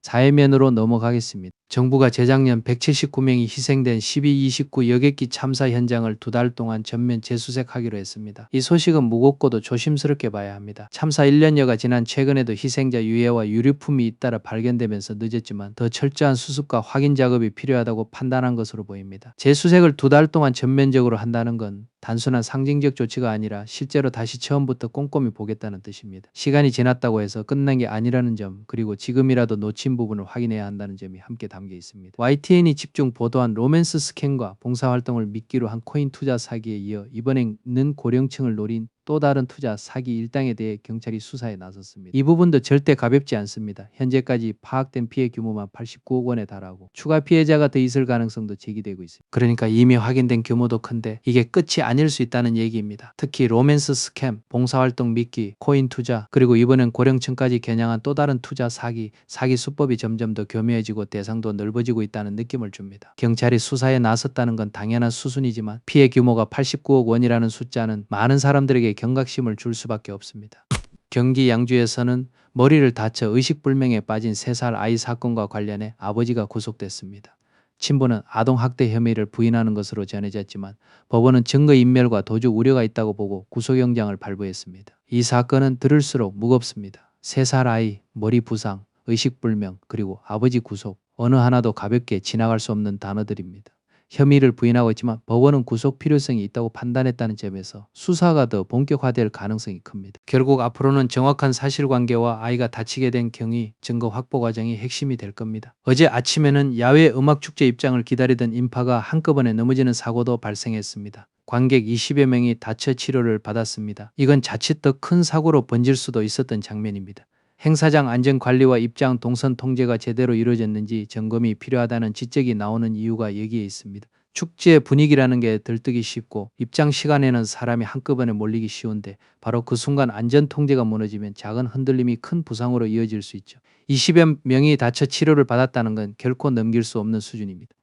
사회면으로 넘어가겠습니다. 정부가 재작년 179명이 희생된 12.29 여객기 참사 현장을 2달 동안 전면 재수색하기로 했습니다. 이 소식은 무겁고도 조심스럽게 봐야 합니다. 참사 1년여가 지난 최근에도 희생자 유해와 유류품이 잇따라 발견되면서 늦었지만 더 철저한 수습과 확인 작업이 필요하다고 판단한 것으로 보입니다. 재수색을 2달 동안 전면적으로 한다는 건 단순한 상징적 조치가 아니라 실제로 다시 처음부터 꼼꼼히 보겠다는 뜻입니다. 시간이 지났다고 해서 끝난 게 아니라는 점, 그리고 지금이라도 놓친 부분을 확인해야 한다는 점이 함께 담겨 있습니다. YTN이 집중 보도한 로맨스 스캔과 봉사활동을 미끼로 한 코인 투자 사기에 이어 이번에는 고령층을 노린 또 다른 투자 사기 일당에 대해 경찰이 수사에 나섰습니다. 이 부분도 절대 가볍지 않습니다. 현재까지 파악된 피해 규모만 89억 원에 달하고 추가 피해자가 더 있을 가능성도 제기되고 있습니다. 그러니까 이미 확인된 규모도 큰데 이게 끝이 아닐 수 있다는 얘기입니다. 특히 로맨스 스캠, 봉사활동 미끼, 코인 투자, 그리고 이번엔 고령층까지 겨냥한 또 다른 투자 사기 수법이 점점 더 교묘해지고 대상도 넓어지고 있다는 느낌을 줍니다. 경찰이 수사에 나섰다는 건 당연한 수순이지만 피해 규모가 89억 원이라는 숫자는 많은 사람들에게 경각심을 줄 수밖에 없습니다. 경기 양주에서는 머리를 다쳐 의식불명에 빠진 3살 아이 사건과 관련해 아버지가 구속됐습니다. 친부는 아동학대 혐의를 부인하는 것으로 전해졌지만 법원은 증거인멸과 도주 우려가 있다고 보고 구속영장을 발부했습니다. 이 사건은 들을수록 무겁습니다. 3살 아이, 머리 부상, 의식불명, 그리고 아버지 구속, 어느 하나도 가볍게 지나갈 수 없는 단어들입니다. 혐의를 부인하고 있지만 법원은 구속 필요성이 있다고 판단했다는 점에서 수사가 더 본격화될 가능성이 큽니다. 결국 앞으로는 정확한 사실관계와 아이가 다치게 된 경위, 증거 확보 과정이 핵심이 될 겁니다. 어제 아침에는 야외 음악축제 입장을 기다리던 인파가 한꺼번에 넘어지는 사고도 발생했습니다. 관객 20여 명이 다쳐 치료를 받았습니다. 이건 자칫 더 큰 사고로 번질 수도 있었던 장면입니다. 행사장 안전관리와 입장 동선 통제가 제대로 이루어졌는지 점검이 필요하다는 지적이 나오는 이유가 여기에 있습니다. 축제 분위기라는 게 들뜨기 쉽고 입장 시간에는 사람이 한꺼번에 몰리기 쉬운데 바로 그 순간 안전 통제가 무너지면 작은 흔들림이 큰 부상으로 이어질 수 있죠. 20여 명이 다쳐 치료를 받았다는 건 결코 넘길 수 없는 수준입니다.